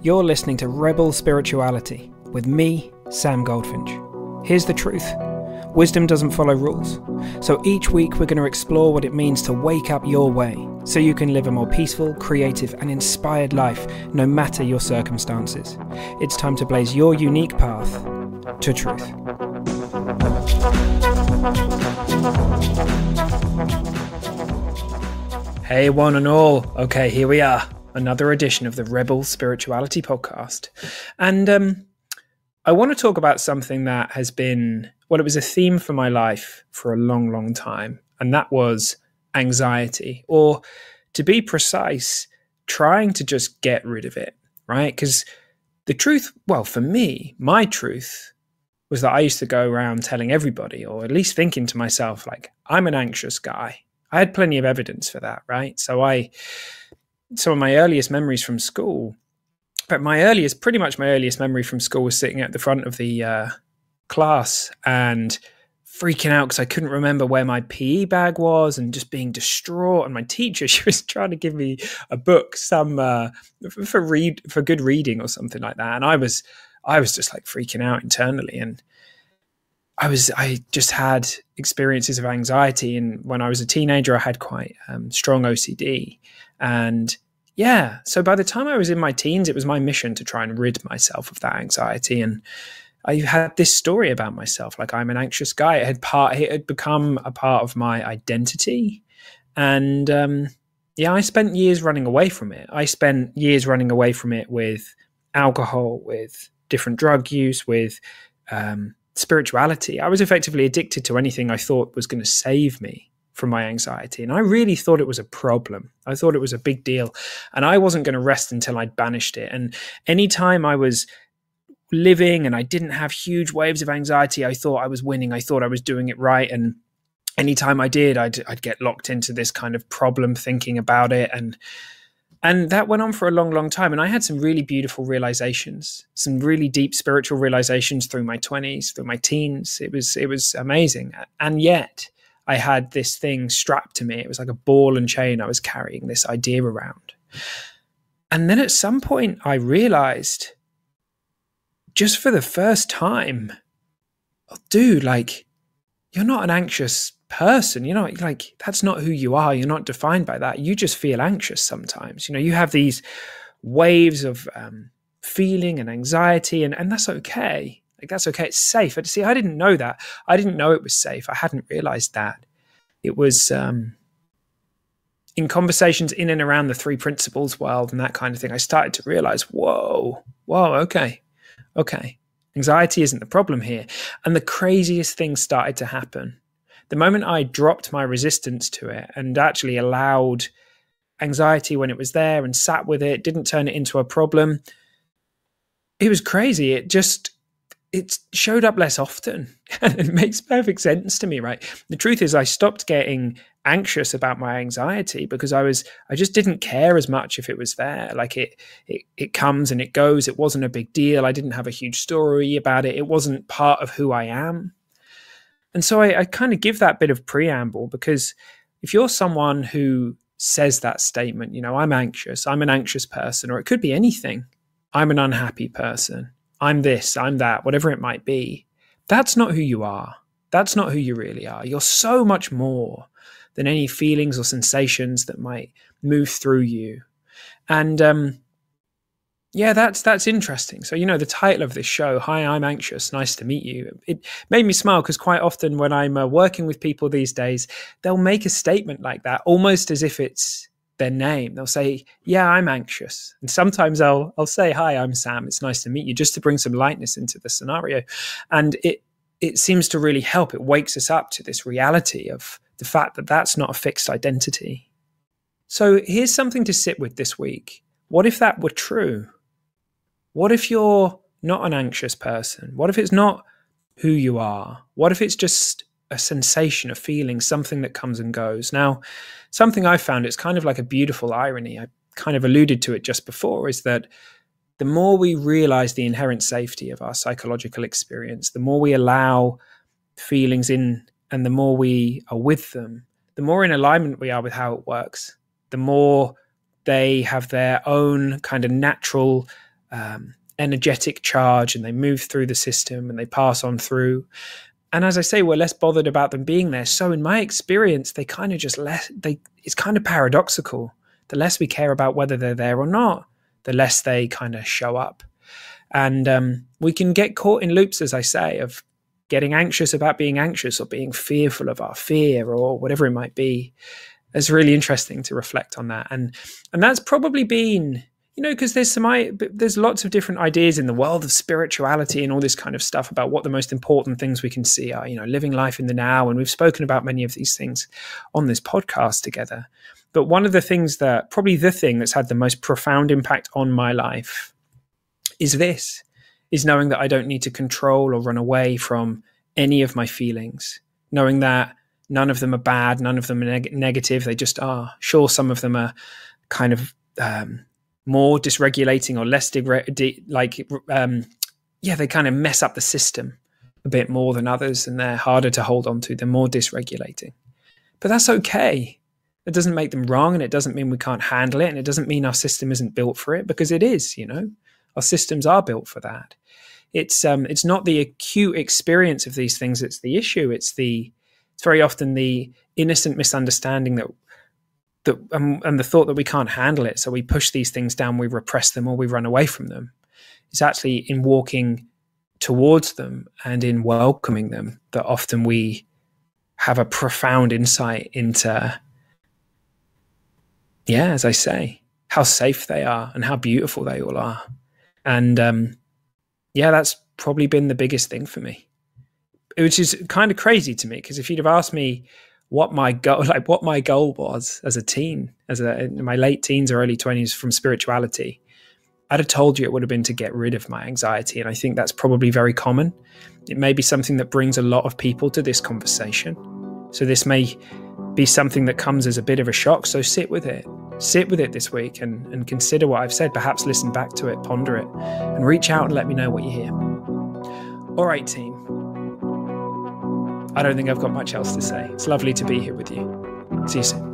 You're listening to Rebel Spirituality with me, Sam Goldfinch. Here's the truth. Wisdom doesn't follow rules. So each week we're going to explore what it means to wake up your way so you can live a more peaceful, creative and inspired life no matter your circumstances. It's time to blaze your unique path to truth. Hey one and all. Okay, here we are. Another edition of the Rebel Spirituality Podcast. And I want to talk about something that has been, well, it was a theme for my life for a long, long time. And that was anxiety, or to be precise, trying to just get rid of it, right? Because the truth, well, for me, my truth was that I used to go around telling everybody, or at least thinking to myself, like, I'm an anxious guy. I had plenty of evidence for that, right? So some of my earliest memories from school, but pretty much my earliest memory from school was sitting at the front of the class and freaking out because I couldn't remember where my PE bag was and just being distraught. And my teacher, she was trying to give me a book, for good reading or something like that. And I was just like freaking out internally. And I just had experiences of anxiety. And when I was a teenager, I had quite strong OCD. And yeah, so by the time I was in my teens, it was my mission to try and rid myself of that anxiety. And I had this story about myself, like I'm an anxious guy. It had become a part of my identity. And I spent years running away from it. I spent years running away from it with alcohol, with different drug use, with spirituality. I was effectively addicted to anything I thought was going to save me from my anxiety. And I really thought it was a problem. I thought it was a big deal. And I wasn't going to rest until I'd banished it. And anytime I was living and I didn't have huge waves of anxiety, I thought I was winning. I thought I was doing it right. And anytime I did, I'd get locked into this kind of problem thinking about it. And that went on for a long, long time. And I had some really beautiful realizations, some really deep spiritual realizations through my 20s, through my teens. It was amazing. And yet I had this thing strapped to me. It was like a ball and chain I was carrying this idea around. And then at some point I realized, just for the first time, oh, dude, like, you're not an anxious person. You're not, like, that's not who you are. You're not defined by that. You just feel anxious sometimes. You know, you have these waves of feeling and anxiety, and that's okay. Like, that's okay. It's safe. But see, I didn't know that. I didn't know it was safe. I hadn't realized that. It was in conversations in and around the three principles world and that kind of thing, I started to realize, whoa, okay. Anxiety isn't the problem here. And the craziest things started to happen. The moment I dropped my resistance to it and actually allowed anxiety when it was there and sat with it, didn't turn it into a problem, it was crazy. It showed up less often. And it makes perfect sense to me, right? The truth is I stopped getting anxious about my anxiety because I just didn't care as much if it was there. Like it comes and it goes. It wasn't a big deal. I didn't have a huge story about it. It wasn't part of who I am. And so I kind of give that bit of preamble because if you're someone who says that statement, you know, I'm anxious, I'm an anxious person, or it could be anything. I'm an unhappy person. I'm this, I'm that, whatever it might be. That's not who you are. That's not who you really are. You're so much more than any feelings or sensations that might move through you. And that's interesting. So, you know, the title of this show, Hi, I'm Anxious, Nice to Meet You. It made me smile because quite often when I'm working with people these days, they'll make a statement like that, almost as if it's their name. They'll say, yeah, I'm anxious. And sometimes I'll say, hi, I'm Sam. It's nice to meet you, just to bring some lightness into the scenario. And it seems to really help. It wakes us up to this reality of the fact that that's not a fixed identity. So here's something to sit with this week. What if that were true? What if you're not an anxious person? What if it's not who you are? What if it's just a sensation, a feeling, something that comes and goes? Now, something I found, it's kind of like a beautiful irony. I kind of alluded to it just before, is that the more we realize the inherent safety of our psychological experience, the more we allow feelings in and the more we are with them, the more in alignment we are with how it works, the more they have their own kind of natural energetic charge, and they move through the system and they pass on through. And as I say, we're less bothered about them being there. So in my experience, they kind of just it's kind of paradoxical. The less we care about whether they're there or not, the less they kind of show up. And we can get caught in loops, as I say, of getting anxious about being anxious, or being fearful of our fear, or whatever it might be. It's really interesting to reflect on that. And that's probably been, because there's lots of different ideas in the world of spirituality and all this kind of stuff about what the most important things we can see are, living life in the now. And we've spoken about many of these things on this podcast together. But one of the things probably the thing that's had the most profound impact on my life is knowing that I don't need to control or run away from any of my feelings, knowing that none of them are bad, none of them are negative. They just are. Sure, some of them are kind of more dysregulating or less they kind of mess up the system a bit more than others, and they're harder to hold on to. They're more dysregulating. But that's okay. It doesn't make them wrong, and it doesn't mean we can't handle it, and it doesn't mean our system isn't built for it, because it is, Our systems are built for that. It's not the acute experience of these things that's the issue. It's very often the innocent misunderstanding and the thought that we can't handle it, so we push these things down, we repress them, or we run away from them. It's actually in walking towards them and in welcoming them that often we have a profound insight into, as I say, how safe they are and how beautiful they all are. And that's probably been the biggest thing for me, which is kind of crazy to me, because if you'd have asked me what my goal was as a teen, in my late teens or early 20s from spirituality, I'd have told you it would have been to get rid of my anxiety. And I think that's probably very common. It may be something that brings a lot of people to this conversation. So this may be something that comes as a bit of a shock. So sit with it. Sit with it this week and consider what I've said. Perhaps listen back to it, ponder it, and reach out and let me know what you hear. All right, team. I don't think I've got much else to say. It's lovely to be here with you. See you soon.